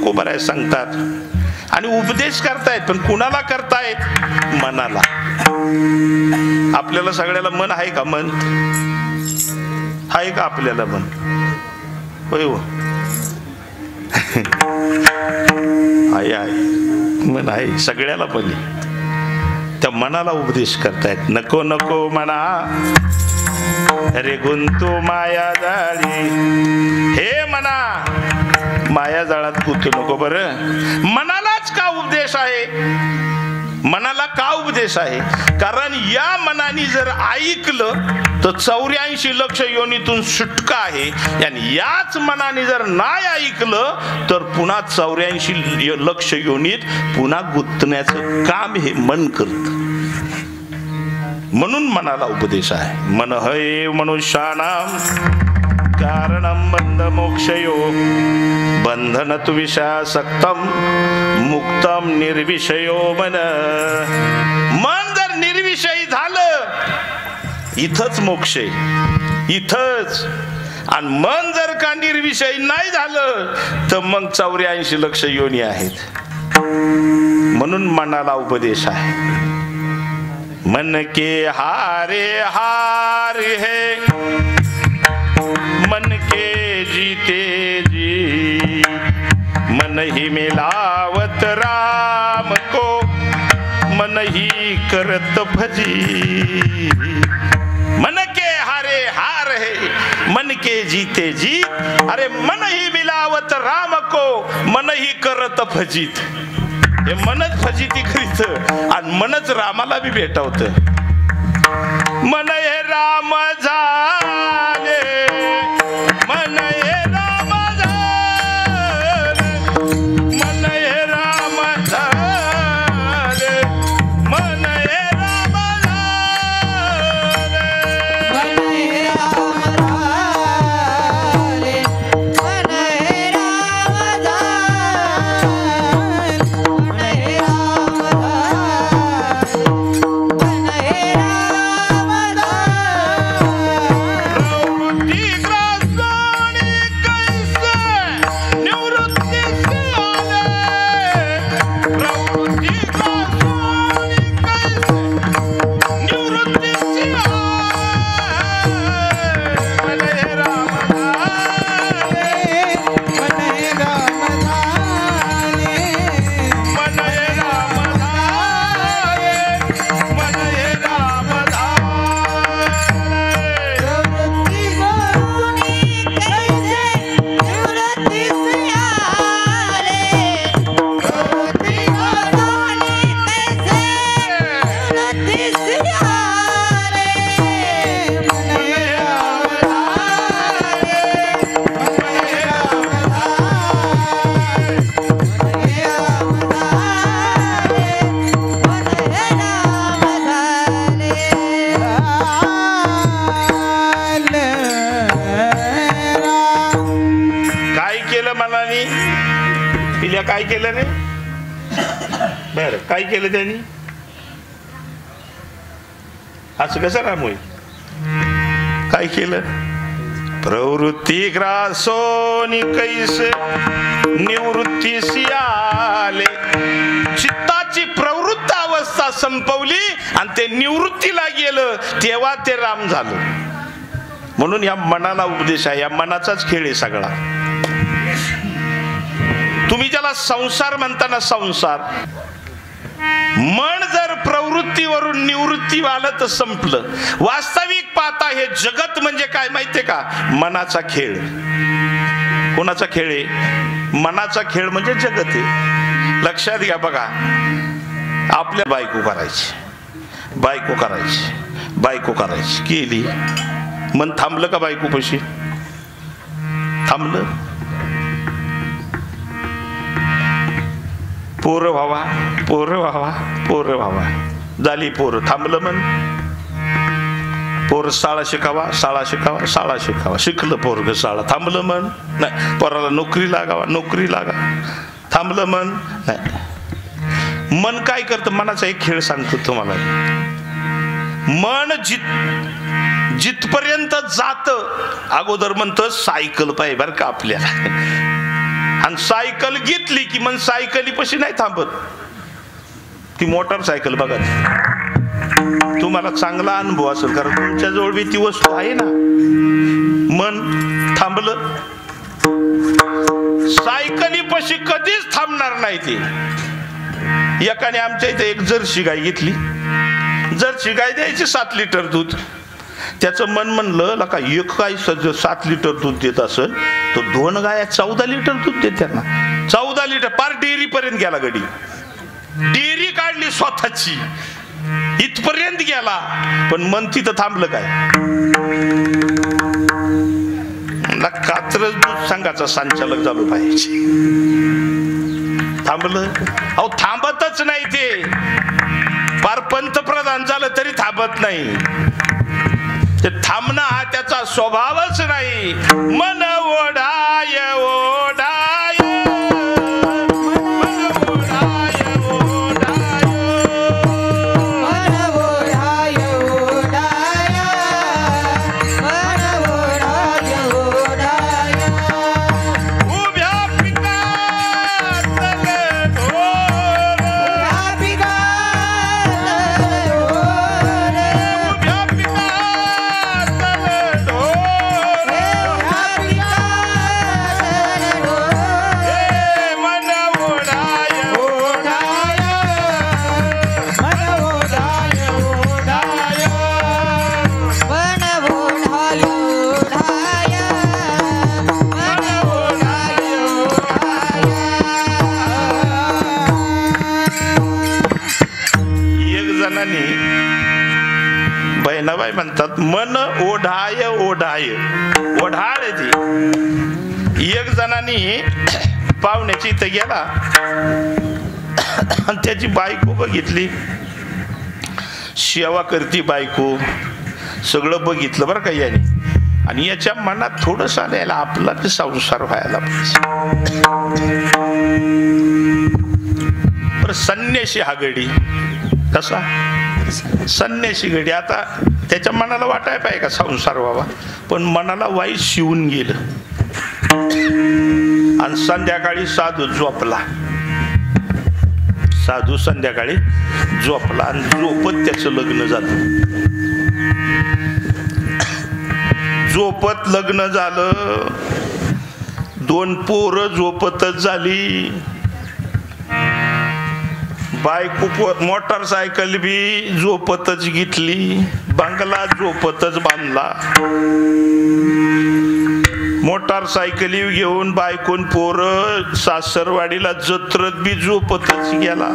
तुकोबाराय सांगतात. आणि उपदेश करतायत, पण कुणाला करतायत? मनाला. आपल्याला सगळ्याला मन आहे का? मन आहे का आपल्याला? मन होय हो. आहे मन आहे सगळ्याला. पण त्या मनाला उपदेश करतायत. नको नको म्हणा रे गुंतू माया जाळी. हे मना, माया जाळात गुंतू नको. बरं, मनालाच का उपदेश आहे? मनाला का उपदेश आहे? कारण या मनाने जर ऐकलं तर 84 लक्ष योनीतून सुटका आहे. आणि याच मनाने जर नाही ऐकलं तर पुन्हा 84 लक्ष योनीत पुन्हा गुंतण्याचं काम हे मन करत. म्हणून मनाला उपदेश आहे. मन हय मनुष्यानाम कारणं बंध मोक्षयो बंधन तु विषयासक्तम मुक्तम निर्विषयो मन. मन जर निर्विषयी झालं इथंच मोक्ष आहे, इथंच. आणि मन जर का निर्विषयी नाही झालं तर मग 84 लक्ष योनी आहेत. म्हणून मनाला उपदेश आहे. मन के हारे हार है, मन के जीते जी, मन ही मिलावत राम को, मन ही करत भजी. मन के हारे हार है, मन के जीते जी. अरे मन ही मिलावत राम को, मन ही करत भजीत. हे मनच फजिती करीत आणि मनच रामाला बी भेटवत. मन हे राम झाले, मन हे राम झाले, मन हे राम झाले, मन हे राम झाले, मन हे राम झाले, मन हे राम काय केलं रे? बर, काय केलं त्यांनी? असं कसं राम होईल? काय केलं? प्रवृत्ती ग्रासोनी कैसे निवृत्ती सियाले. चित्ताची प्रवृत्त अवस्था संपवली आणि ते निवृत्तीला गेलं तेव्हा ते राम झालं. म्हणून या मनाला उपदेश आहे. या मनाचाच खेळ आहे सगळा. तुम्ही ज्याला संसार म्हणताना संसार, मन जर प्रवृत्तीवरून निवृत्ती आलं तर संपलं. वास्तविक पाहता हे जगत म्हणजे काय माहितीये का? मनाचा खेळ. कोणाचा खेळ आहे? मनाचा खेळ म्हणजे जगत आहे. लक्षात घ्या. बघा, आपल्या बायको करायची, बायको करायची, बायको करायची केली. मन थांबलं का बायको पशी? थांबलं. पोरं व्हावा, पोरं व्हावा, पोरं व्हावा. झाली पोरं. थांबलं मन. पोर शाळा शिकावा, शाळा शिकावा, शाळा शिकावा. शिकलं पोरग शाळा. थांबलं मन. नाही. पोराला नोकरी लागावा, नोकरी लागा. थांबलं मन. नाही. मन काय करतं? मनाचा एक खेळ सांगतो तुम्हाला. मन जिथपर्यंत जात, अगोदर म्हणतं सायकल पाहिजे बरं का आपल्याला. आणि सायकल घेतली की मग सायकली पशी नाही थांबत, ती मोटरसायकल बघा. तुम्हाला चांगला अनुभव असेल कारण तुमच्या जवळ बी ती वस्तू आहे ना. मन थांबलं, सायकली पशी कधीच थांबणार नाही ती. एकाने आमच्या इथे एक जर्सी गाय घेतली, जर्सी गाय द्यायची 7 लिटर दूध. त्याचं मन म्हणलं का एक गाय 7 लिटर दूध देत असेल तर 2 गाया 14 लिटर दूध देत त्यांना. 14 लिटर पार डेअरी पर्यंत गेला गडी, डेअरी काढली स्वतःची, इथपर्यंत गेला. पण मन तिथं थांबलं काय? कात्रज दूध संघाचा संचालक झालो पाहिजे. थांबलं? अहो थांबतच नाही ते. पार पंतप्रधान झालं तरी थांबत नाही. ते थांबणं हा त्याचा स्वभावच नाही. मन ओढाय ओढाय बहिणाबाई म्हणतात मन ओढाय ओढाय. ओढाळ ती. एक जणांनी पाहुण्याची इथं गेला आणि त्याची बायको बघितली, सेवा करती बायको, सगळं बघितलं बरं का याने. आणि याच्या मनात थोडंसं आलं आपला बी संसार व्हायला पाहिजे. बरं संन्याशी हा गडी कसा संन्याशी गडी. आता त्याच्या मनाला वाटाय पाहिजे का संसार व्हावा, पण मनाला वाईट शिवून गेलं. आणि संध्याकाळी साधू झोपला. साधू संध्याकाळी झोपला आणि झोपत त्याचं लग्न झालं. झोपत लग्न झालं. 2 पोरं झोपतच झाली. बायको मोटरसायकल बी झोपतच घेतली. बंगला झोपतच बांधला. मोटरसायकली घेऊन बायकोन पोरं सासरवाडीला जत्रत बी झोपतच गेला.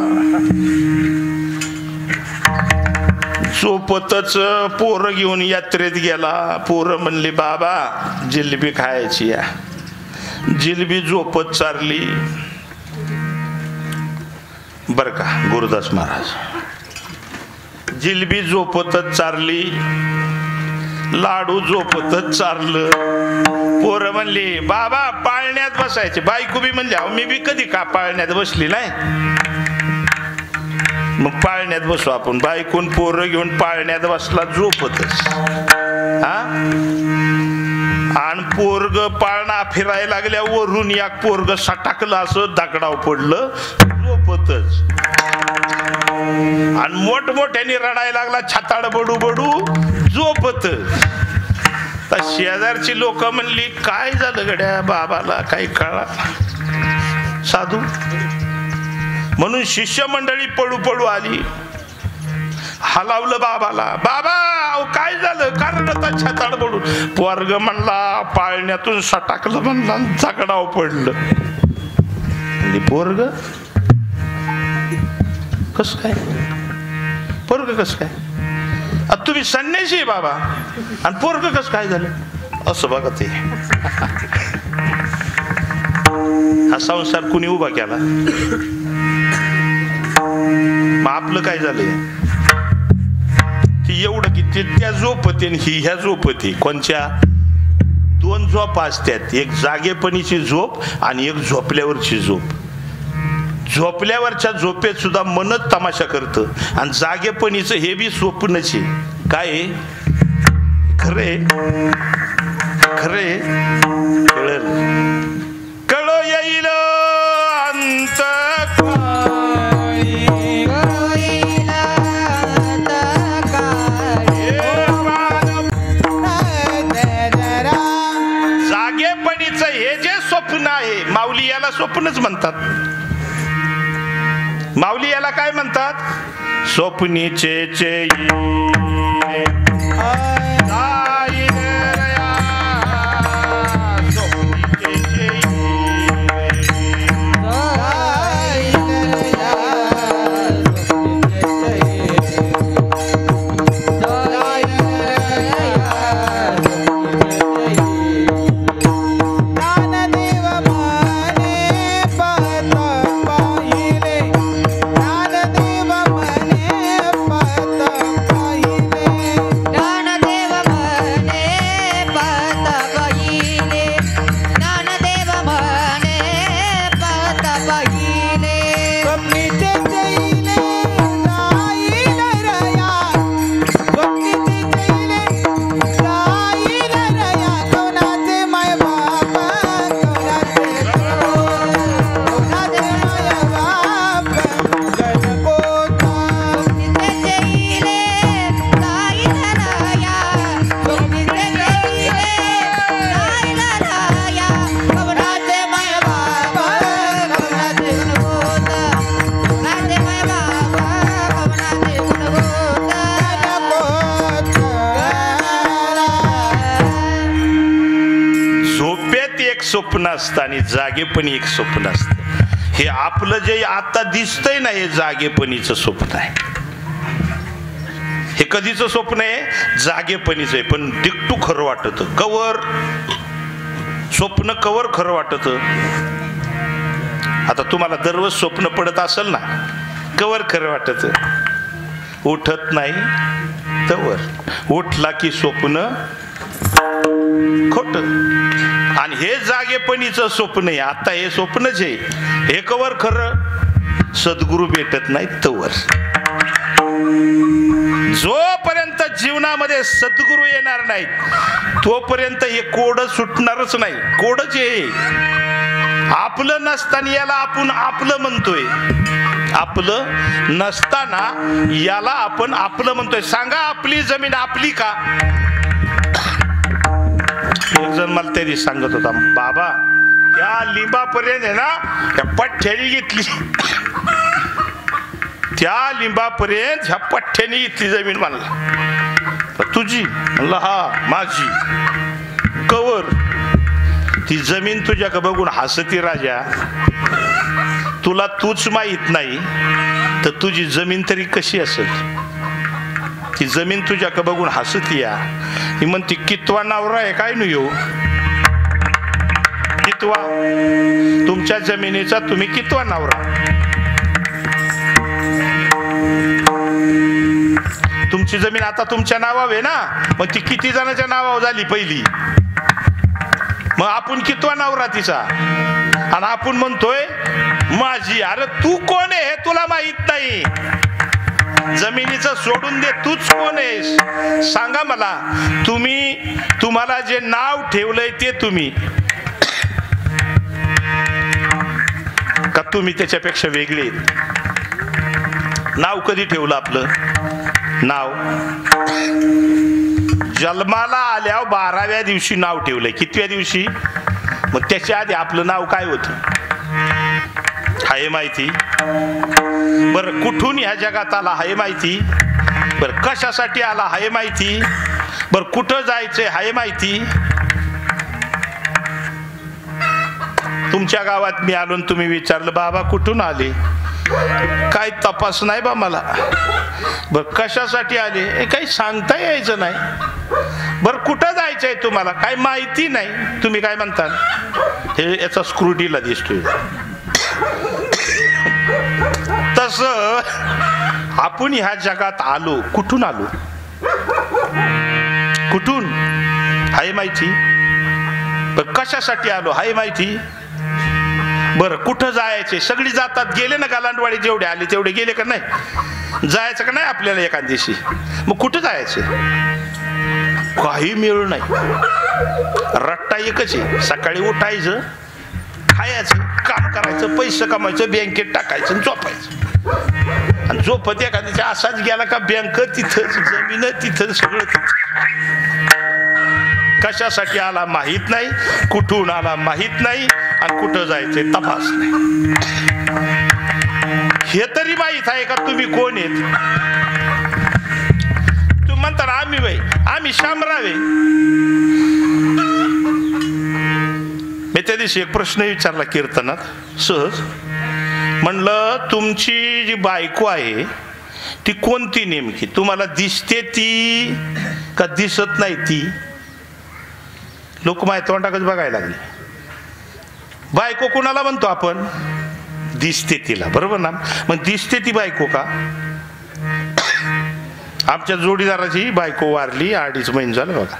झोपतच पोरं घेऊन यात्रेत गेला. पोरं म्हणली बाबा जिलेबी खायची या. जिलेबी झोपत चारली बर का गुरुदास महाराज. जिलेबी झोपतच चारली, लाडू झोपतच चारलं. पोरं म्हणली बाबा पाळण्यात बसायचे. बायको बी म्हणली मी बी कधी का पाळण्यात बसली नाही, मग पाळण्यात बसू आपण. बायकोन पोरं घेऊन पाळण्यात बसला झोपतच. हा आणि पोरग पाळणा फिरायला लागल्या वरून एक पोरग सटाकलं असं दगडाव पडलं झोपतच. आणि मोठमोठ्याने रडायला लागला छाताड बडू बडू झोपतच. तर शेजारची लोक म्हणली काय झालं गड्या बाबाला काही कळा. साधू म्हणून शिष्य मंडळी पळू पळू आली. हलावलं बाबाला. बाबा काय झालं कारण छाताड पडून. पोरग म्हणला पाळण्यातून सटाकलं म्हणला दगडाव पडलं. पोरग कस काय पोरग कस काय तुम्ही संन्यासी आहे बाबा आणि पोरग कस काय झालं असं बघा. ते हा संसार कुणी उभा केला. मग आपलं काय झालंय ती एवढं की ते त्या झोपते ही ह्या झोपते. कोणच्या 2 झोपा असतात, एक जागेपणीची झोप आणि एक झोपल्यावरची झोप. झोपल्यावरच्या झोपेत सुद्धा मनच तमाशा करतं आणि जागेपणीचं हे बी स्वप्नच आहे. काय खरे खरे कळ येईल माऊली याला स्वप्नच म्हणतात. माऊली याला काय म्हणतात? स्वप्नीचे स्वप्न असतं आणि जागेपणी एक स्वप्न असतं. हे आपलं जे आता दिसतंय ना, हे जागेपणीचं स्वप्न आहे. हे कधीचं स्वप्न आहे? जागेपणीचं आहे. पण दिकटू खरं वाटत. कवर स्वप्न कवर खरं वाटत. आता तुम्हाला दररोज स्वप्न पडत असेल ना, कवर खरं वाटत. उठत नाही तवर, उठला की स्वप्न खोट. आणि हे जागेपणीचं स्वप्न आहे. आता हे स्वप्नच आहे. हे कवर खरं? सद्गुरू भेटत नाही तवर. जोपर्यंत जीवनामध्ये सद्गुरू येणार नाहीत तोपर्यंत हे कोड सुटणारच नाही. कोडच हे आपलं नसताना याला आपण आपलं म्हणतोय. आपलं नसताना याला आपण आपलं म्हणतोय. सांगा, आपली जमीन आपली का? एक जण मला तरी सांगत होता, बाबा त्या लिंबापर्यंत आहे ना, त्या पठ्ठ्याने घेतली, त्या लिंबापर्यंत ह्या पठ्ठ्याने घेतली जमीन. म्हणला तुझी? म्हणलं हा माझी. कवर? ती जमीन तुझ्याकडे बघून हसती राजा. तुला तूच माहित नाही तर तुझी जमीन तरी कशी असेल? ती जमीन तुझ्याकडे बघून हसती या. ही म्हणती कितवा नवरा आहे काय नाही येऊ? कितवा? तुमच्या जमिनीचा तुम्ही कितवा नवरा? तुमची जमीन आता तुमच्या नावावर आहे ना, मग ती किती जणांच्या नावावर झाली पहिली? मग आपण कितवा नवरा तिचा? आणि आपण म्हणतोय माझी. अरे तू कोण आहे हे तुला माहित नाही. जमिनीचं सोडून दे, तूच कोण आहेस सांगा मला. तुम्हाला जे नाव ठेवलंय ते तुम्ही का तुम्ही त्याच्यापेक्षा वेगळे? नाव कधी ठेवलं आपलं? नाव जन्माला आल्यावर 12व्या दिवशी नाव ठेवलंय. कितव्या दिवशी? मग त्याच्या आधी आपलं नाव काय होतं हाय माहिती? बरं कुठून ह्या जगात आला हाय माहिती? बरं कशासाठी आला हाय माहिती? बरं कुठं जायचंय हाय माहिती? तुमच्या गावात मी आलो तुम्ही विचारलं बाबा कुठून आले? काय तपास नाही बा मला. बरं कशासाठी आले? काही सांगता यायचं नाही. बरं कुठं जायचंय तुम्हाला? काय माहिती नाही. तुम्ही काय म्हणता? हे याचा स्क्रूडीला दिसतोय. तस आपण ह्या जगात आलो. कुठून आलो? कुठून हाय माहिती? बरं कशासाठी आलो हाय माहिती? बरं कुठं जायचे? सगळी जातात. गेले ना गालांडवाडी, जेवढे आले तेवढे गेले का नाही? जायचं का नाही आपल्याला एखाद दिवशी? मग कुठं जायचं? काही मिळू नाही. रट्टा एकच आहे. सकाळी उठायचं, खायचं, काम करायचं, पैसे कमायचं, बँकेत टाकायचं, झोपायचं. आणि झोपत एखाद्याच्या असाच गेला का बँक तिथंच, जमीन तिथं, सगळं तिथं. कशासाठी आला माहित नाही, कुठून आला माहित नाही, आणि कुठं जायचंय तपास नाही. हे तरी माहित आहे का तुम्ही कोण आहेत? तुम्ही म्हणता ना आम्ही बाई, आम्ही शामराव आहे. मी त्या दिवशी एक प्रश्न विचारला कीर्तनात सहज. म्हणलं तुमची जी बायको आहे ती कोणती नेमकी? तुम्हाला दिसते ती का दिसत नाही ती? लोक माझ्या तोंडाकडे बघायला लागले. बायको कुणाला म्हणतो आपण? दिसते तिला, बरोबर ना? मग दिसते ती बायको का? आमच्या जोडीदाराची बायको वारली 2.5 महिने झालं बघा.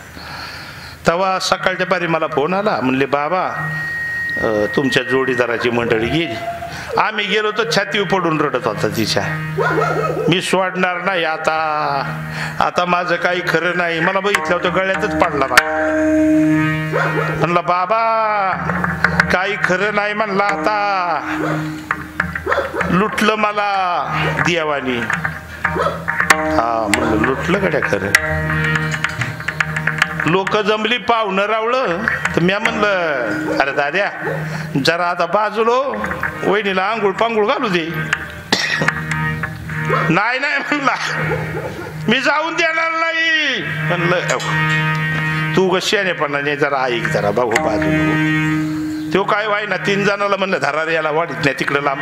तेव्हा सकाळच्या पारी मला फोन आला. म्हणले बाबा तुमच्या जोडीदाराची मंडळी गेली. आम्ही गेलो तर छातीवर पडून रडत होता तिच्या. मी सोडणार नाही आता, आता माझं काही खरं नाही. मला बघितलं होतं गळ्यातच पडला. म्हणलं बाबा काही खरं नाही. म्हणला आता लुटलं मला देवानी. हा म्हणलं लुटलं गड्या खरं. लोक जमली पाहुणं रावलं तर मी म्हणलं अरे दाद्या जरा आता बाजूलो, वहिनीला आंघोळ पांघोळ घालू दे. नाही नाही म्हणला मी जाऊन देणार नाही. म्हणलं तू गश्यानेपणाने जरा ऐक जरा बघू बाजूला. तो काय व्हाय ना 3 जणाला म्हणलं धरा रे याला वडीत नाही तिकडं लांब.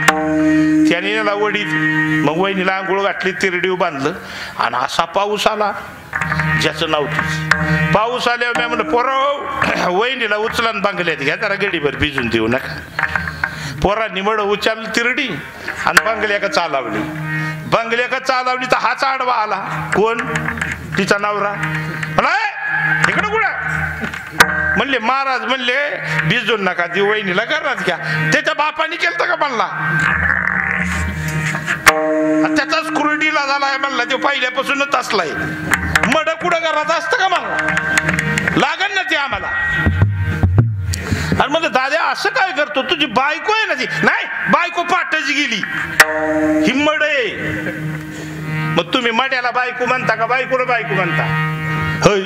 त्याने याला वडीत. मग वहिनीला आंघोळ घातली, तिरडीव बांधलं आणि असा पाऊस आला ज्याचं नाव तू. पाऊस आल्यावर मी म्हणलं पोरा वहिनीला उचलान बांगल्यात घ्या जरा गडीभर भिजून देऊ नका. पोरांनी मड उचलली तिरडी आणि बांगल्या का चालावली. बांगल्या का चालावली तर हाच आडवा आला. कोण? तिचा नवरा. इकडं कुठं? म्हणले महाराज म्हणले भिजून नका ती वहिनीला घरात घ्या. त्याच्या बापाने केलं का म्हणला? त्याचाच कुरडीला झालाय म्हणला. तो पहिल्यापासूनच असलाय. मड कुठं घरात असतं का म्हणला? लागन ना ते आम्हाला. आणि म्हणलं दादा असं काय करतो? तुझी बायको आहे ना ती. नाही बायको पाठच गेली. हिम्मड आहे. मग तुम्ही मड्याला बायको म्हणता का बायकोला बायको म्हणता? होय.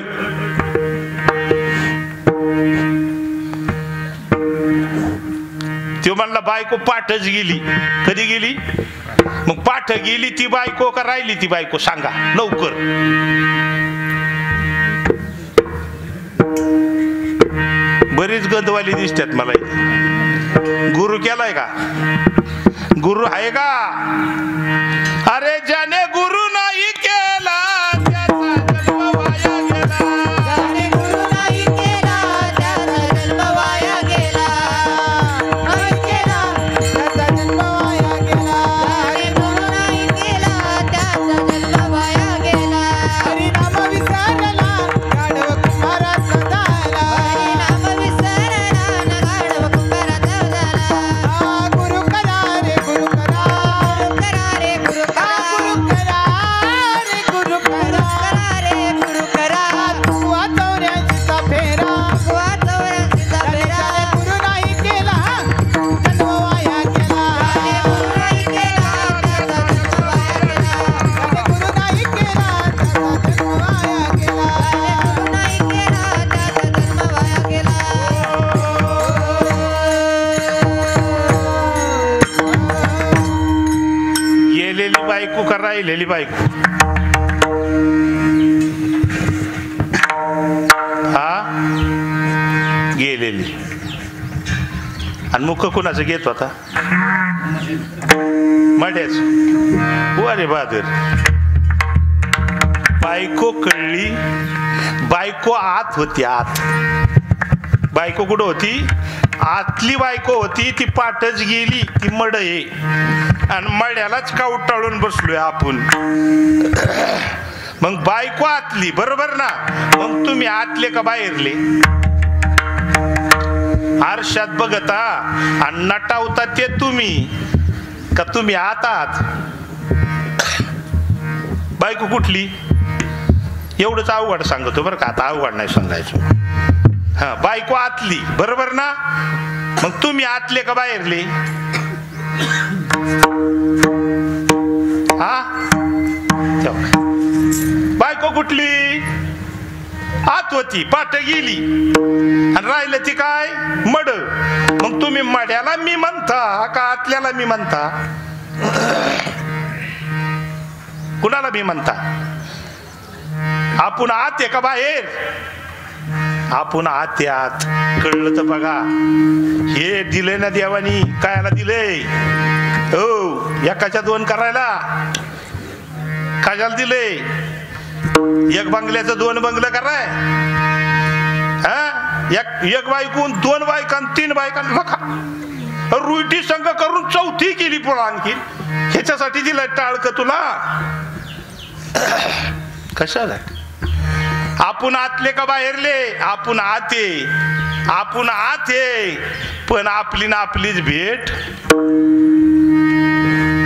तो म्हणला बायको पाठच गेली. कधी गेली? मग पाठ गेली ती बायको का राहिली ती बायको? सांगा लवकर. बरीच गंधवाली दिसतात मला. गुरु केलाय का? गुरु आहे का? अरे ज्याने गुरु नाही केला त्याचा जन्म वाया गेला. ज्याने गुरु नाही केला त्याचा जन्म वाया गेला. नाही केला त्याचा जन्म वाया गेला. ज्याने गुरु नाही केला त्याचा जन्म वाया गेला. हरिनाम विसरला गाढव कुंभारा सदाला. हरिनाम विसरला गाढव कुंभारा सदाला. गुरु करा रे गुरु करा. गुरु करा रे गुरु करा. गुरु करा रे गुरु करा. तू चौऱ्याशीचा फेरा. चौऱ्याशीचा फेरा. गुरु नाही केला जन्म वाया गेला. गुरु नाही केला त्याचा जन्म वाया गेला. गुरु नाही केला त्याचा जन्म वाया गेला. गुरु नाही केला त्याचा जन्म वाया गेला. गेलेली बायको का राहिलेली बायको? हा गेलेली. आणि मुख कुणाचं घेत होता? मड्याच. अरे बहादूर. बायको कळली. बायको आत होती. आत बायको कुठं होती? आतली बायको होती. ती पाठच गेली. ती मड आहे. आणि मड्यालाच कावटाळून बसलोय आपण. मग बायको आतली, बरोबर ना? मग तुम्ही आतले का बाहेरले? आरशात बघता आणि नटावता ते तुम्ही का तुम्ही आतात? बायको कुठली? एवढंच अवघड सांगतो बरं का. आता अवघड नाही सांगायचो. हा बायको आतली, बरोबर ना? मग तुम्ही आतले का बाहेरले? हा बायको कुठली? आत होती पाट गेली आणि राहिलं ती काय मड. मग तुम्ही मड्याला मी म्हणता का आतल्याला मी म्हणता? कुणाला मी म्हणता? आपण आत आहे का बाहेर? आपण आत आत. कळलं तर बघा. हे दिले ना देवानी. कायला दिले? हो एकाच्या दोन करायला. कशाला दिले? एक बंगल्याचं दोन बंगलं कराय. एक बायकून दोन बायकां तीन बायकां रुईटी संघ करून चौथी केली पुढं आणखी. ह्याच्यासाठी दिलं टाळक तुला? कशाला? आपण आतले का बाहेरले? आपण आते. आपण आते. पण आपली ना आपलीच भेट.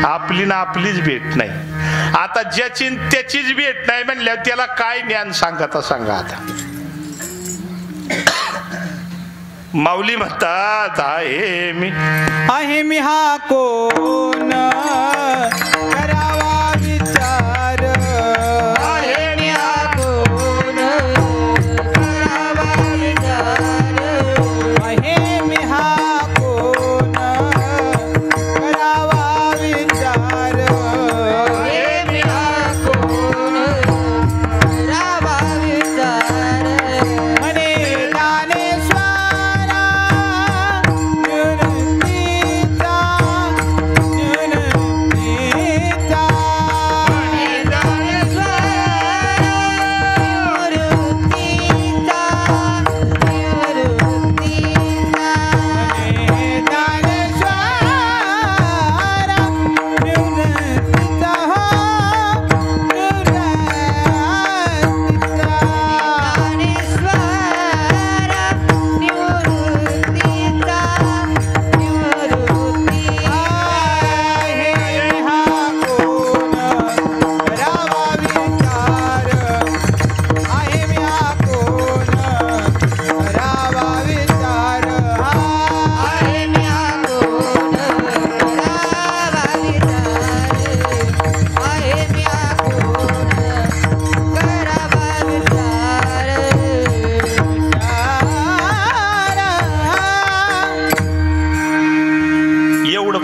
आपली ना आपलीच भेट नाही. आता ज्याची त्याचीच भेट नाही म्हणल्यावर त्याला काय ज्ञान सांगता सांगा. आता माऊली म्हणतात आहे मी हा कोण करावा विचार. आहे मी हा कोण करावा विचार. आहे मी हा कोण करावा विचार. आहे मी हा कोण करावा विचार. म्हणे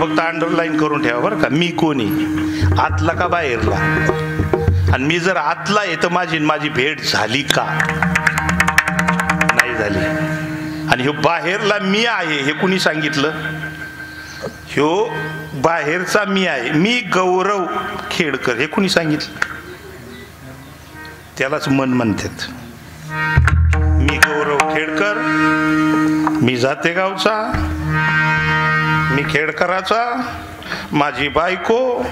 फक्त अंडरलाईन करून ठेवा बरं का. मी कोणी? आतला का बाहेरला? आणि मी जर आतला आहे तर माझी भेट झाली का? नाही झाली. आणि ह्यो बाहेरला मी आहे हे कुणी सांगितलं? ह्यो बाहेरचा मी आहे. मी गौरव खेडकर हे कुणी सांगितलं? त्यालाच मन म्हणतात. मी गौरव खेडकर. मी जाते गावचा. मी खेडकराचा. माझी बायको,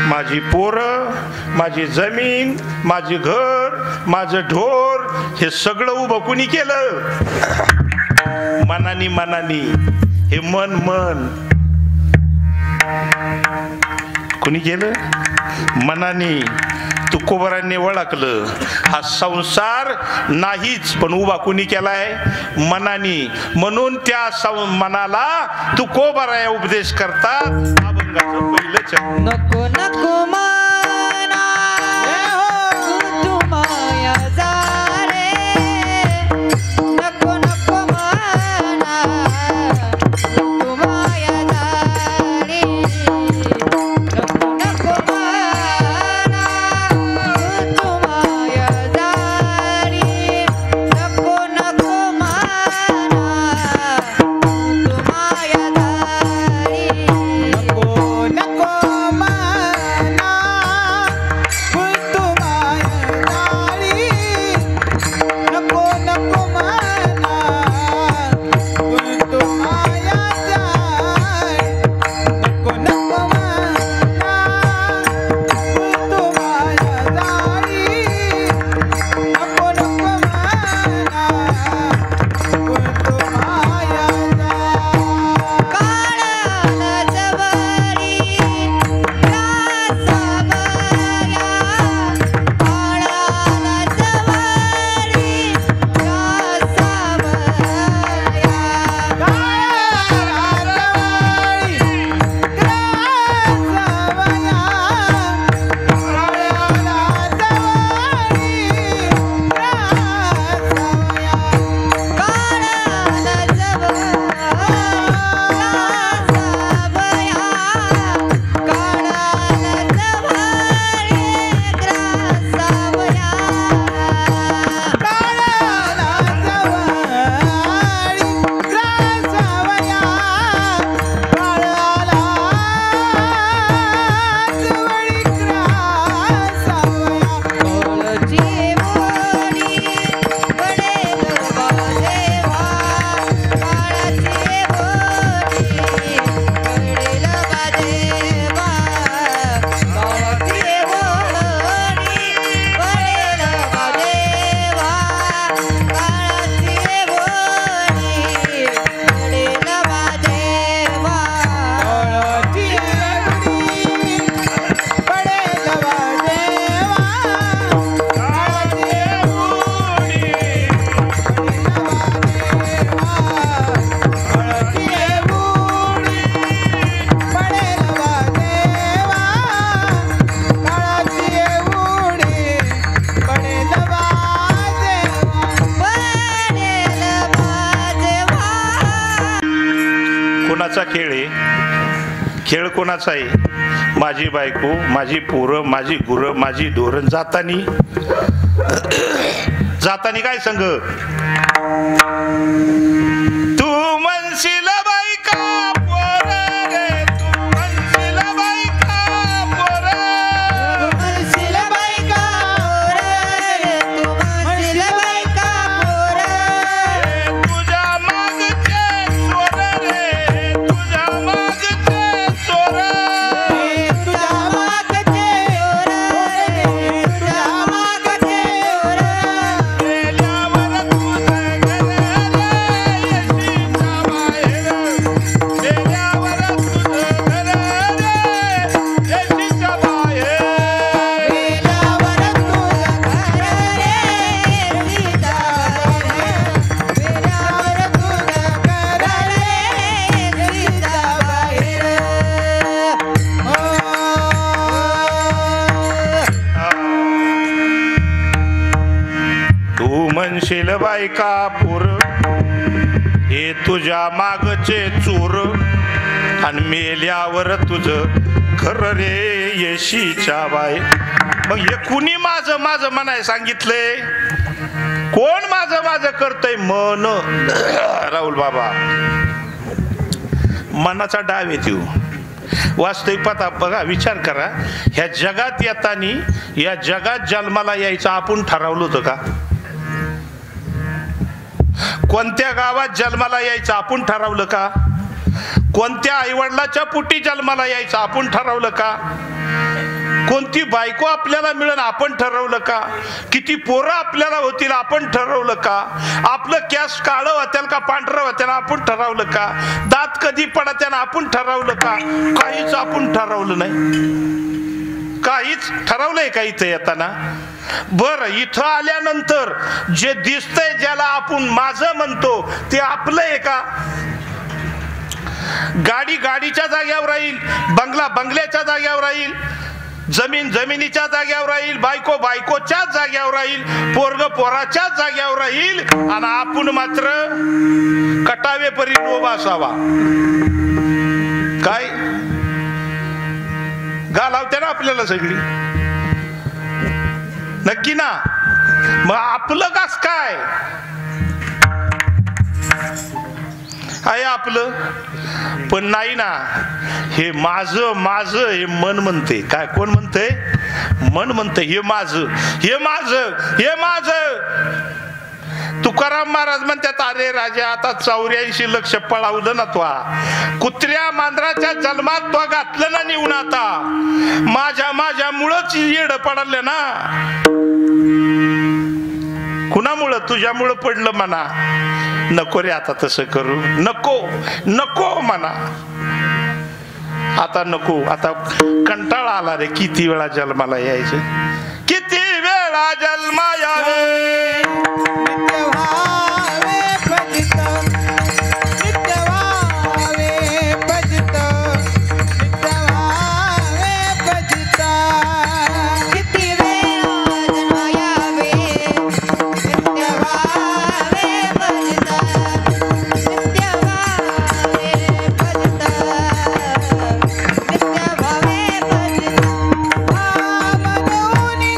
माझी पोरं, माझी जमीन, माझी घर, माझं ढोर हे सगळं उभं कुणी केलं? मनानी. मनानी. हे मन मन कुणी केलं? मनानी. तुकोबरांनी ओळखलं हा संसार नाहीच पण उभा कुणी केलाय? मनानी. म्हणून त्या मनाला तुकोबराया उपदेश करतात. अभंगाचं पहिलं नको नको मना तू माया जा रे. नको नको मना तू माया जा रे. नको नको मना तू माया जा रे. नको नको मना तू माया जा रे. नको नको मना कोणाचा खेळ आहे? खेळ कोणाचा आहे? माझी बायको, माझी पोरं, माझी गुरं, माझी ढोरं. जातानी काय संग? तू म्हणशील बायका पोरं रे, तू म्हणशील बायका पोरं, तू म्हणशील बायका पोरं, तू म्हणशील बायका पोरं. तुझ्या मागचे चोर रे, तुझ्या मागचे चोर, तुझ्या मागचे ओरडे, तुझ्या मागचे ओरडे. गेल्यावर तुझं घर रे येशीच्या बाहेर, गेल्यावर तुझं घर रे येशीच्या बाहेर. गेल्यावर तुझं घर रे सीता बाहेर, गेल्यावर तुझं घर रे सीता बाहेर. तू म्हणशील बायका पोर, हे तुझ्या मागचे चोर, आणि मेल्यावर तुझं घर रे येशीच्या बाहेर. मग हे कुणी माझं माझं म्हणाय सांगितलंय? कोण माझं माझं करतय? मन. राहुल बाबा, मनाचा डाव येतो. वास्तविक पता बघा, विचार करा. ह्या जगात येतानी, या जगात जन्माला यायचं आपण ठरवलं होतं का? कोणत्या गावात जन्माला यायचं आपण ठरवलं का? कोणत्या आईवडिलाच्या पोटी जन्माला यायचं आपण ठरवलं का? कोणती बायको आपल्याला मिळेल आपण ठरवलं का? किती पोरं आपल्याला होतील आपण ठरवलं का? आपलं केस काळं होत्याल का पांढरं होत्याल आपण ठरवलं का? दात कधी पडत्याला आपण ठरवलं का? काहीच आपण ठरवलं नाही. काहीच ठरवलंय का इथं येताना? बर, इथं आल्यानंतर जे दिसतंय, ज्याला आपण माझं म्हणतो, ते आपलं आहे का? गाडी गाडीच्या जाग्यावर राहील, बंगला बंगल्याच्या जाग्यावर राहील, जमीन जमिनीच्या जाग्यावर राहील, बायको बायकोच्याच जाग्यावर राहील, पोरग पोराच्याच जाग्यावर राहील, आणि आपण मात्र कटावेपरी उभा असावा. काय गा लावते ना आपल्याला सगळी? नक्की ना? मग आपलं कस काय आहे आपलं? पण नाही ना. हे माझं माझं हे मन म्हणते. काय? कोण म्हणते? मन म्हणते हे माझं, हे माझं, हे माझं. तुकाराम महाराज म्हणतात, अरे राजा, आता 84 लक्ष पळावलं ना तो. कुत्र्या मांजराच्या जन्मात तो घातलं ना निवून. आता माझ्या मुळंच येड पडलं ना. कुणामुळं? तुझ्यामुळं पडलं म्हणा. नको रे आता तसं करू, नको नको म्हणा. आता नको, आता कंटाळा आला रे. किती वेळा जन्माला यायचं, किती वेळा जन्मा यावे. नित्य व्हावे भजित, नित्य व्हावे भजित, नित्य व्हावे भजित. किती वेळा जन्म यावे, नित्य व्हावे भजित, नित्य व्हावे भजित, नित्य व्हावे भजित. मनोनी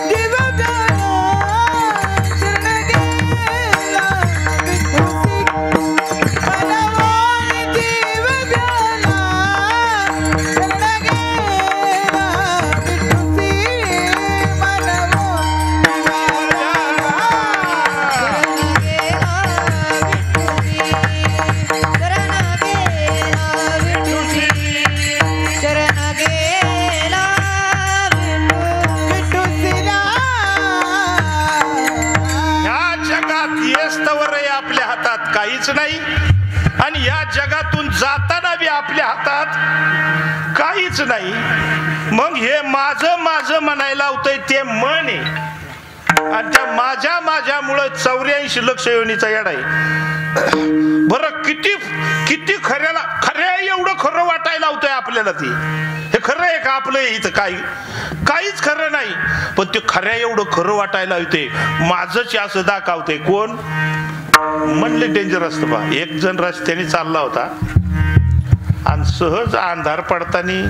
दिवगण शरण गेला विठुसी, मनोनी दिवगण शरण गेला विठुसी, शरण गेला विठुसीला. ह्या जगात येस्तवर आपल्या हातात काहीच नाही, आणि या जगातून जाताना बी आपल्या हातात काहीच नाही. मग हे माझं माझं म्हणायला होतंय ते मन आहे, आणि त्या माझ्यामुळं 84 लक्ष योनीचा येडा आहे. बरं, किती किती खऱ्या एवढं खरं वाटायला होतंय आपल्याला. ते हे खरं आहे का आपलं? इथं काहीच खरं नाही. पण ते खऱ्या एवढं खरं वाटायला होते. माझंच असं दाखवते. कोण म्हणले? डेंजर असतं बा. एक जण रस्त्याने चालला होता, आणि सहज अंधार पडताना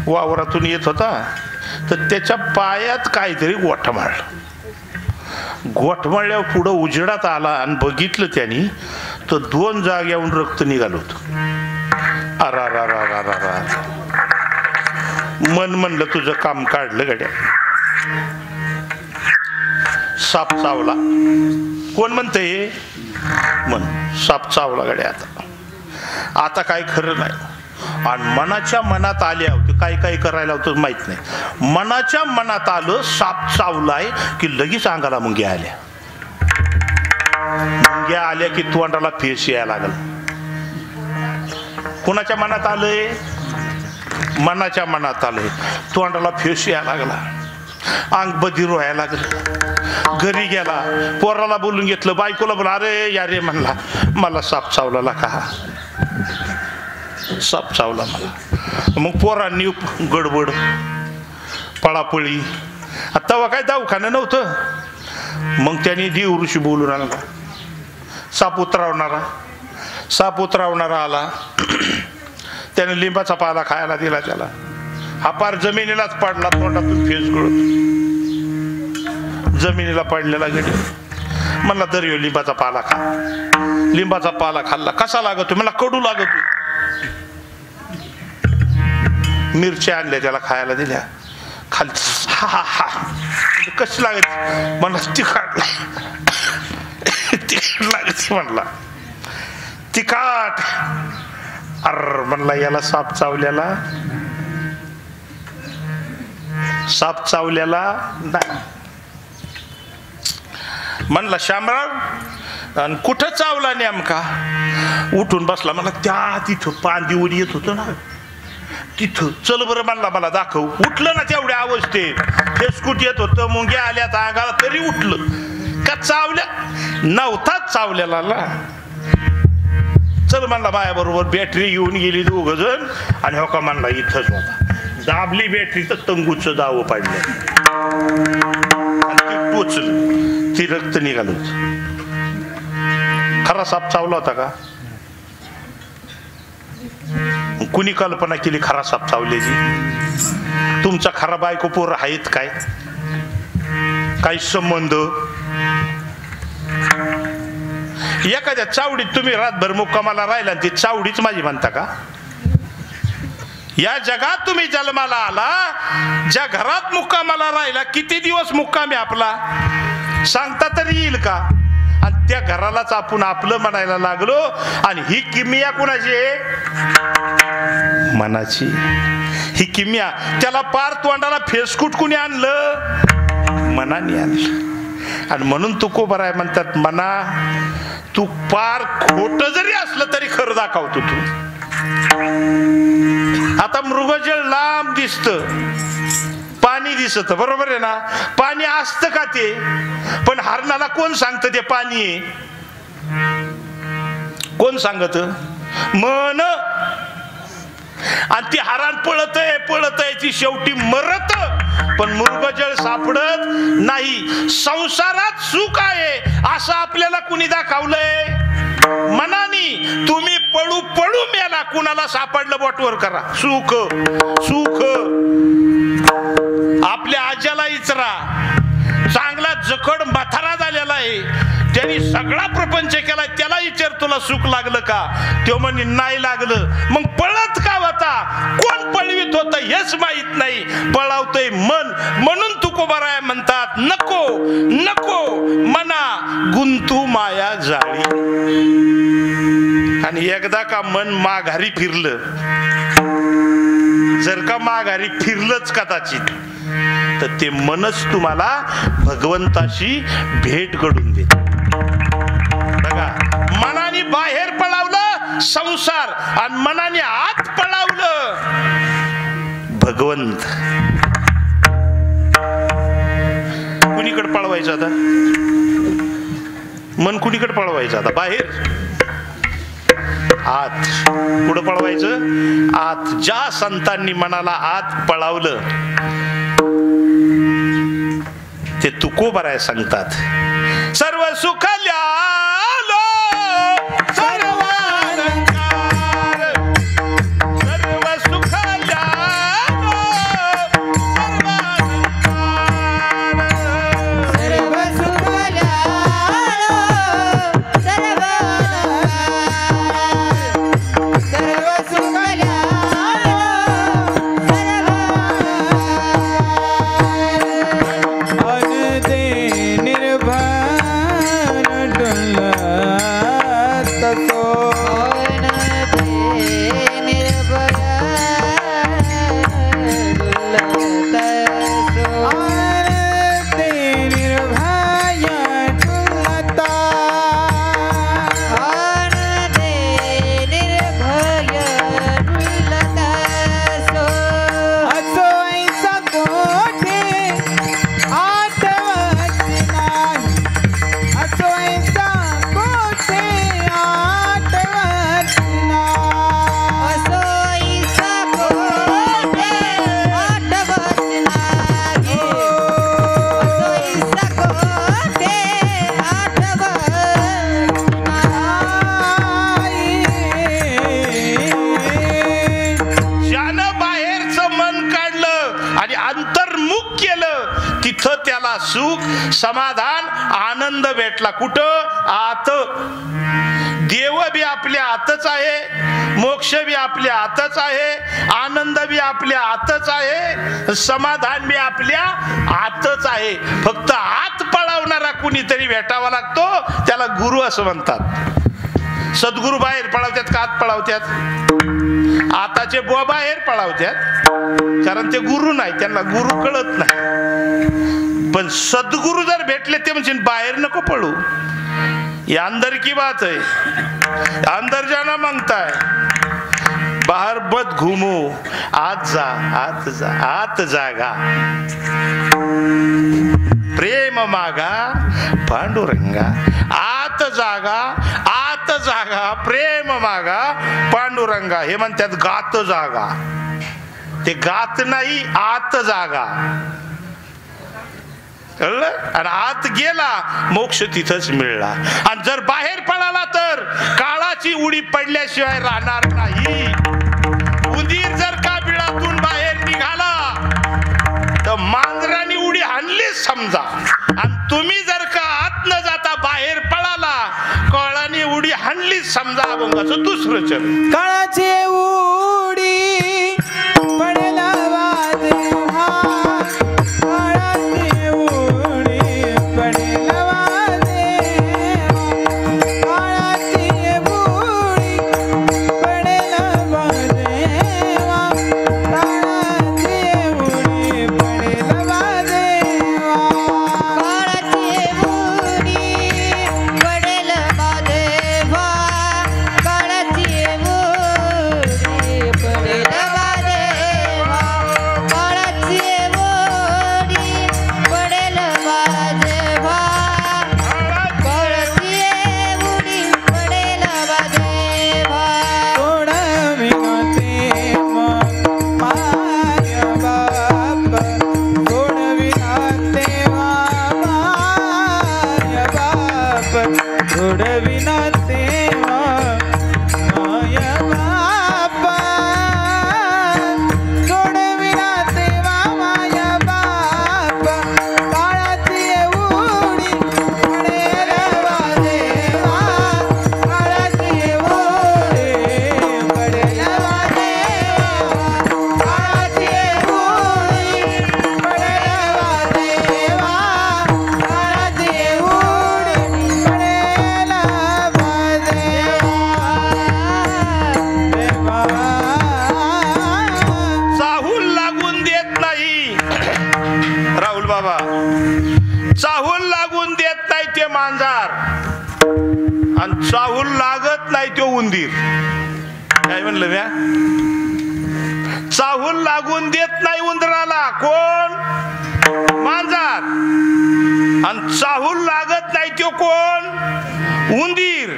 वावरातून येत होता तर त्याच्या पायात काहीतरी गोठमाळल्यावर पुढं उजेडात आला आणि बघितलं त्यांनी तर 2 जाग्यावरून रक्त निघालं होतं. अरा मन म्हणलं तुझं काम काढलं गड्या. साप चावला. कोण म्हणतंय? मन. साप चावला गड्या. आता काय खरं नाही. आणि मनाच्या मनात आल्या होती काय करायला होतं माहित नाही. मनाच्या मनात आलं साप चावलाय की लगेच अंगाला मुंग्या आल्या. मुंग्या आल्या की तोंडाला फेस यायला लागल. कोणाच्या मनात आलंय? मनाच्या मनात आलंय. तोंडाला फेस यायला लागला. अंग बधीर व्हायला लागलं. घरी गेला, पोराला बोलून घेतलं, बायकोला बोला, अरे या रे म्हणला मला साप चावला का. साप चावला मला. मग पोरांनी गडबड पळापळी. तेव्हा काय दवाखानं नव्हतं. मग त्यांनी देव ऋषी बोलून आणला. साप उतरावणारा आला. त्याने लिंबाचा पाला खायला दिला त्याला. हा पार जमिनीलाच पडला. तोंडातून फेस गळत जमिनीला पडलेला गडी. म्हणला दर्यो लिंबाचा पाला खा. लिंबाचा पाला खाल्ला. कसा लागतो? मला कडू लागतो. मिरच्या आणल्या त्याला खायला दिल्या. खाली हा कशी लागत? मला तिखट लागत म्हणला. तिखट. अर म्हणला याला साप चावल्याला नाही. म्हणला शामराव आणि कुठं चावला नेमका? उठून बसला. मला त्या तिथं पांदीवर येत होतं ना तिथं. चल बरं म्हणला मला दाखव. उठलं ना तेवढ्या अवस्थेत. फेसकूट येत होतं, मुंग्या आल्या अंगाला तरी उठलं. का चावल्या नव्हताच चावल्याला ना. चल म्हणला माझ्या बरोबर. बॅटरी घेऊन गेली 2 जण आणि हो का म्हणला इथंच होता. दाबली बॅटरी तर तंगूचं दावं पाडलं आणि ती टोचलं. ती रक्त निघालं. खरा साप चावला होता का? कुणी कल्पना केली खरा साप चावल्याची? तुमचा खरा बायको पोर आहेत काय? काही संबंध? एखाद्या चावडीत तुम्ही रातभर मुक्कामाला राहिला ती चावडीच माझी म्हणता का? या जगात तुम्ही जन्माला आला, ज्या घरात मुक्कामाला राहिला, किती दिवस मुक्काम आहे आपला सांगता तरी येईल का? आणि त्या घरालाच आपण आपलं म्हणायला लागलो. आणि ही किमिया कुणाची आहे? मनाची. ही किमिया. त्याला पार तोंडाला फेसकूट कुणी आणलं? मनाने आणलं. आणि म्हणून तुकोबर आहे म्हणतात मना तू पार खोट जरी असलं तरी खरं दाखवतो तू. आता मृगजळ लांब दिसत, पाणी दिसत, बरोबर आहे ना? पाणी असतं का ते? पण हरणाला कोण सांगत ते पाणी आहे? कोण सांगत? मन. आणि ती हरण पळत आहे ती शेवटी मरत. पण मृगजळ सापडत नाही. संसारात सुख आहे असं आपल्याला कुणी दाखवलंय? मनानी. तुम्ही पळू पळू मेला, कुणाला सापडलं बोटवर करा. सुख सुख. आपल्या आज्याला इचरा, चांगला जखड म्हातारा झालेला आहे, त्यांनी सगळा प्रपंच केला, त्याला विचार तुला सुख लागलं का? तो म्हणे नाही लागलं. मग पळत का होता? कोण पळवीत होत हेच माहित नाही. पळावतोय मन. म्हणून तुकोबाराय म्हणतात नको नको मना गुंतू माया जाळी. आणि एकदा का मन माघारी फिरलं, जर का माघारी फिरलंच कदाचित, तर ते मनच तुम्हाला भगवंताशी भेट घडून देत. बघा, मनाने बाहेर पळावलं संसार आणि मनाने आत पळावलं भगवंत. कुणीकडे पळवायचं आता? मन कुणीकडे पळवायचं आता? बाहेर? आत. कुठं पळवायचं? आत. ज्या संतांनी मनाला आत पळावलं ते तुकोबाराय सांगतात सर्व सुखल्या सर्व अलंकार सो आन ते निर्भय डुलत सो आरती निर्भय डुलता आन ते निर्भय डुलत सो असो ऐसा कोठे आठवत नाही असो ऐसा कोठे आठवत नाही असो इसा कोठे आठवत नाही असो इसा कोठे आठवत ज्यानं बाहेरचं मन काढलं आणि अंतर्मुख केलं तिथं त्याला सुख समाधान आनंद भेटला. कुठं? आत. देव बी आपल्या आतच आहे, मोक्ष बी आपल्या आतच आहे, आनंद बी आपल्या आतच आहे, समाधान बी आपल्या आतच आहे. फक्त आत पळवणारा कुणीतरी भेटावा लागतो, त्याला गुरु असं म्हणतात. सद्गुरु बाहेर पळवतात का आत पळवतात? आताचे बुवा बाहेर पळवतात, कारण ते गुरु नाही, त्यांना गुरु कळत नाही. पण सद्गुरु जर भेटले ते म्हणजे बाहेर नको पळू. ये अंदर की बात है, अंदर जाना मांगता है, बाहर मत घूमो. आत जा, आत जा, आत जागा. प्रेम मागा पांडुरंगा. आत जागा, आत जागा, प्रेम मागा पांडुरंगा. हे म्हणतात गात जागा. ते गात नाही, आत जागा. आणि आत गेला मोक्ष तिथंच मिळला. आणि जर बाहेर पळाला तर काळाची उडी पडल्याशिवाय राहणार नाही. उंदीर जर का बिळातून बाहेर निघाला तर मांजराने उडी हाणलीच समजा. आणि तुम्ही जर का आत न जाता बाहेर पळाला, काळाने उडी हाणलीच समजा. अभंगाचं दुसरं चरण. काळाची उडी पडेल वादेवा काळाची उडी पडेल वादेवा काळाची उडी पडेल वादेवा काळाची उडी पडेल वादेवा काळाची उडी पडेल वादेवा काळाची उडी पडेल वादेवा काळाची उडी पडेल वादेवा काळाची उडी पडेल वादेवा सोडविना तेव्हा माया बाप सोडविना तेव्हा माया बाप काळाची उडी पडेल वादेवा काळाची उडी पडेल वादेवा काळाची उडी पडेल वादेवा काळाची उडी पडेल वादेवा चाहूल लागून देत नाही राहुल बाबा. चाहूल लागून देत नाही ते मांजर, आणि चाहूल लागत नाही तो उंदीर. काय म्हणलं म्या? चाहूल लागून देत नाही उंदराला कोण? मांजर. आणि चाहूल लागत नाही तो कोण? उंदीर.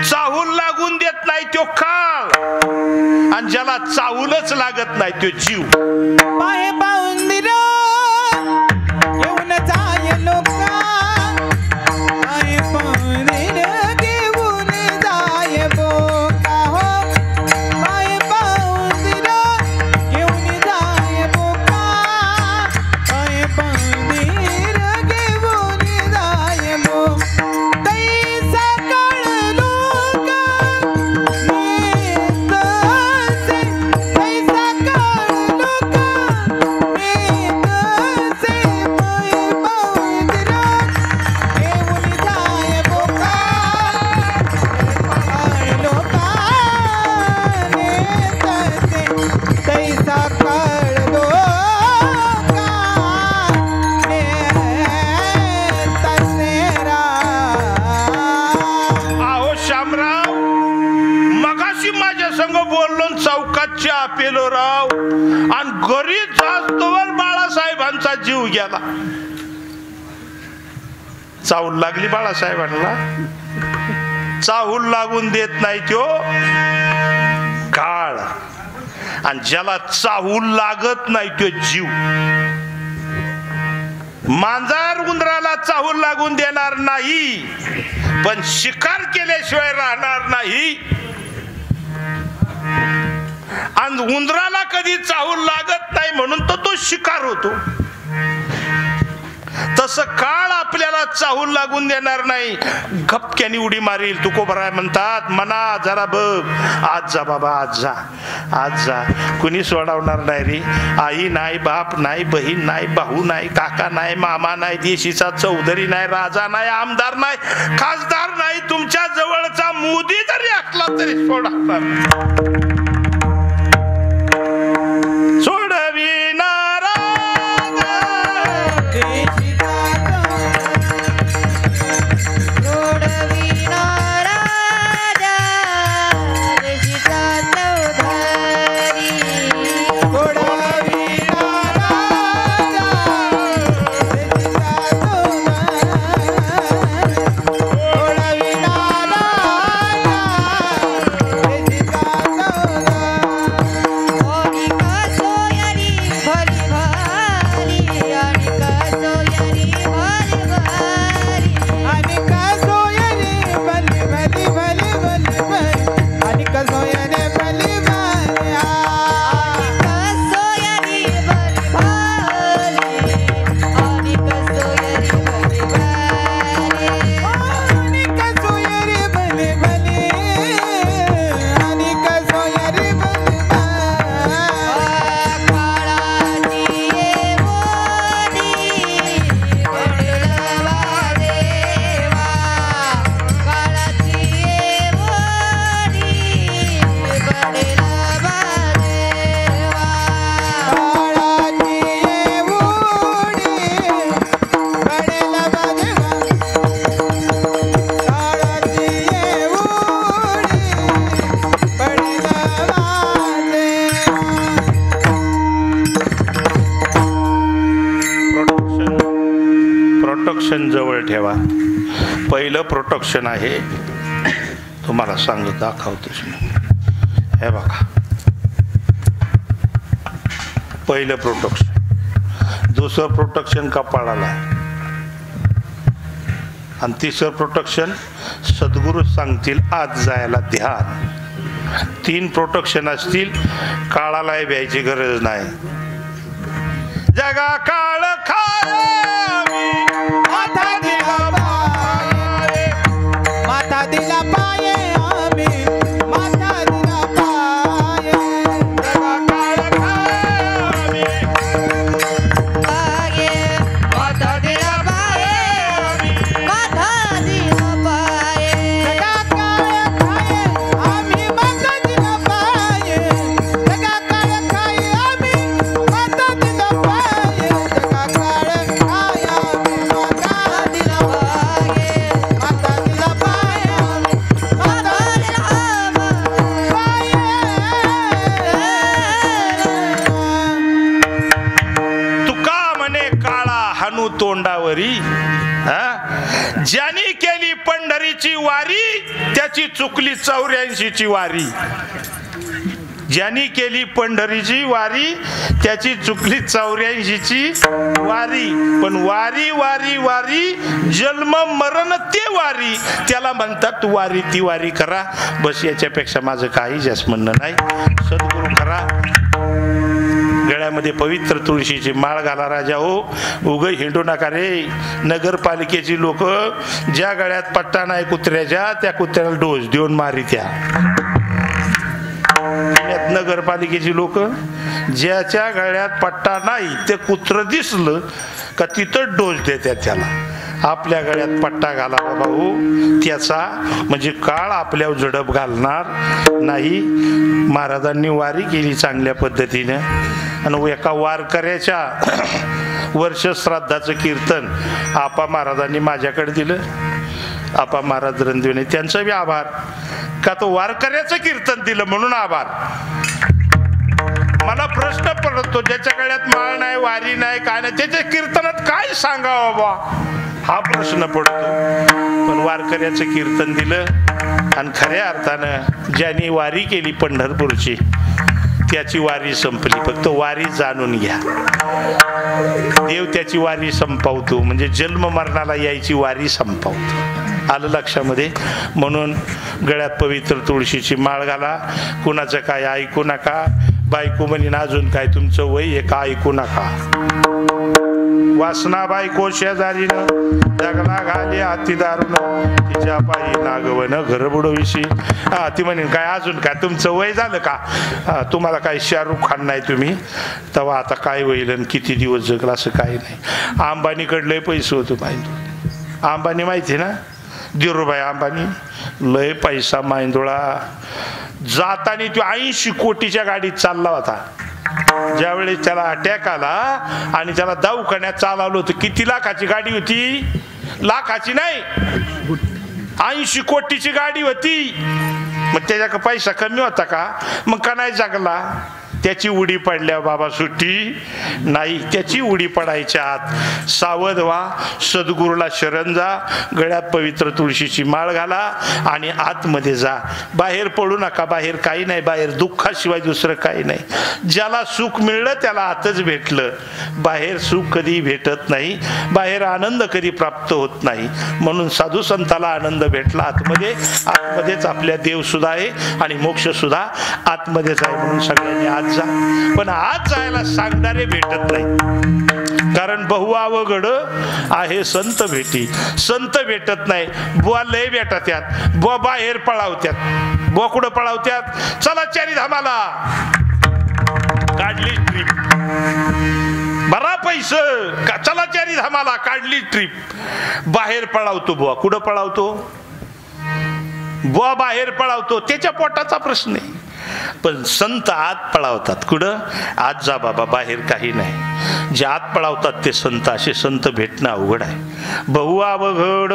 चाहूल लागून देत नाही तो काळ, आणि ज्याला चाहूलच लागत नाही तो जीव. पाहे पाउंदिर येऊन जाय लोका पाहे पाउंदिर घेऊन जाय बोका हो पाहे पाउंदिर घेऊन जाय बोका पाहे पाउंदिर घेऊन जाय बोका तैसा काळ लोका नेत असे तैसा काळ लोका बोललो चौकात चहा पेलो राव आणि घरी जास्तवर बाळासाहेबांचा जीव गेला. चाहूल लागली बाळासाहेबांना, चाहूल लागून देत नाही तो काळ, आणि ज्याला चाहूल लागत नाही तो जीव. मांजर उंदराला चाहूल लागून देणार नाही, पण शिकार केल्याशिवाय राहणार नाही. आणि उंदराला कधी चाहूल लागत नाही म्हणून तो शिकार होतो. तसं काळ आपल्याला चाहूल लागून देणार नाही, गपक्यानी उडी मारील. तुकोबराय म्हणतात, मना जरा बघ, आज जा बाबा, आज जा, आज जा. कुणी सोडवणार नाही रे. आई नाही, बाप नाही, बहीण नाही, भाऊ नाही, काका नाही, मामा नाही, देशीचा चौधरी नाही, राजा नाही, आमदार नाही, खासदार नाही, तुमच्या जवळचा मोदी जरी असला तरी सोडवणार. जवळ ठेवा. पहिलं प्रोटेक्शन आहे, तुम्हाला सांगत दाखवतोच मी. हे बघा, पहिलं प्रोटेक्शन. दुसरं प्रोटेक्शन कपाळाला, आणि तिसरं प्रोटेक्शन सद्गुरू सांगतील आज जायला ध्यान. 3 प्रोटेक्शन असतील, काळालाही भ्यायची गरज नाही. जगा काळ माथा दिला पाये आम्ही, माथा दिला पाये. माथा दिला पाये, माथा दिला पाये. जगा काळ खाये आम्ही, माथा दिला पाये. जगा काळ खाये आम्ही, माथा दिला पाये. जगा काळ खाये आम्ही, माथा दिला पाये. माथा दिला पाये आम्ही, माथा तुका म्हणे काळा हानू तोंडावरी. ज्यानी केली पंढरीची वारी त्याची चुकली 84ची वारी. ज्यानी केली पंढरीची वारी त्याची चुकली 84ची वारी. पण वारी वारी वारी, जन्म मरण ते वारी, त्याला म्हणतात वारी. ती वारी करा बस. याच्यापेक्षा माझं काही जास्त म्हणणं नाही. सद्गुरू करा. गळ्यामध्ये पवित्र तुळशीची माळ घाला राजा हो. उग हिंडू नका रे. नगरपालिकेची लोक ज्या गळ्यात पट्टा नाही कुत्र्याच्या, त्या कुत्र्याला डोस देऊन मारी. त्या नगरपालिकेची लोक ज्याच्या गळ्यात पट्टा नाही ते कुत्र दिसलं का तिथं डोस देतात त्याला. आपल्या गळ्यात पट्टा घाला बाबा हो. त्याचा म्हणजे काळ आपल्यावर झडप घालणार नाही. महाराजांनी वारी केली चांगल्या पद्धतीने. आणि एका वारकऱ्याच्या वर्ष श्राद्धाचं कीर्तन आपा महाराजांनी माझ्याकडे दिलं. आपा महाराज रणदिवे त्यांचा बी आभार का तो वारकऱ्याचं कीर्तन दिलं म्हणून आभार. मला प्रश्न पडतो ज्याच्या गळ्यात माळ नाही वारी नाही काय नाही त्याच्या कीर्तनात काय सांगावं बाबा हा प्रश्न पडतो. पण वारकऱ्याचं कीर्तन दिलं आणि खऱ्या अर्थानं ज्यांनी वारी केली पंढरपूरची त्याची वारी संपली. फक्त वारी जाणून घ्या देव त्याची वारी संपवतो म्हणजे जन्म मरणाला यायची वारी संपवतो. आलं लक्षामध्ये. म्हणून गळ्यात पवित्र तुळशीची माळ घाला. कुणाचं काय ऐकू नका. बायको म्हणीन अजून काय तुमचं वय आहे का ऐकू नका. वासना बायको शेजारीनं जगला घाली हाती दारून तिच्या पायी नागवन घर बुडविशी. ती म्हणेन काय अजून काय तुमचं वय झालं का तुम्हाला काय शाहरुख खान नाही तुम्ही तेव्हा आता काय होईल आणि किती दिवस जगला असं काही नाही. अंबानीकडे लय पैसे होतो माहिती. अंबानी माहिती ना धीरूभाई अंबानी लय पैसा माहिंदोळा. जाताना तो 80 कोटीच्या गाडीत चालला होता. ज्यावेळेस त्याला अटॅक आला आणि त्याला दवाखान्यात चालवलं होतं. किती लाखाची गाडी होती? लाखाची नाही 80 कोटीची गाडी होती. मग त्याच्या पैसा कमी होता का? मग का नाही जगला? त्याची उडी पडल्या बाबा सुट्टी नाही. त्याची उडी पडायच्या आत सावध व्हा. सद्गुरूला शरण जा. गळ्यात पवित्र तुळशीची माळ घाला आणि आतमध्ये जा. बाहेर पडू नका. बाहेर काही नाही. बाहेर दुःखाशिवाय दुसरं काही नाही. ज्याला सुख मिळलं त्याला आतच भेटलं. बाहेर सुख कधी भेटत नाही. बाहेर आनंद कधी प्राप्त होत नाही. म्हणून साधू संताला आनंद भेटला आतमध्ये. आतमध्येच आपल्या देव सुद्धा आहे आणि मोक्ष सुद्धा आतमध्येच आहे. म्हणून सगळ्यांनी आज जा. पण आज जायला सांगणारे भेटत नाही. कारण बहु अवघड आहे संत भेटी. संत भेटत नाही. बुवा लय भेटत यात. बुवा बाहेर पळावत्यात. बुवा कुठं पळावत्यात? चला चारी धामाला काढली ट्रिप. बरा पैसे चला चारी धामाला काढली ट्रिप. बाहेर पळावतो बुवा. कुठं पळावतो? बुवा बाहेर पळावतो. त्याच्या पोटाचा प्रश्न आहे. पण संत आत पळावतात. कुठं? आत जा बाबा. बाहेर काही नाही. जे आत पळावतात ते संत. असे संत भेटणं अवघड आहे. बहु अवघड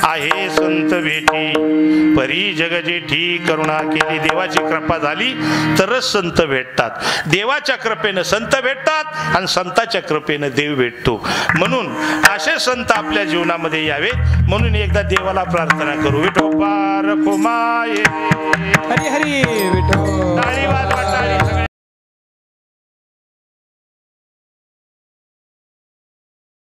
आहे संत भेटी. परी जग जेठी करुणा केली. देवाची कृपा झाली तरच संत भेटतात. देवाच्या कृपेनं संत भेटतात आणि संताच्या कृपेनं देव भेटतो. म्हणून असे संत आपल्या जीवनामध्ये यावे. म्हणून एकदा देवाला प्रार्थना करू. विठोबा रखुमाये हरी हरी विठो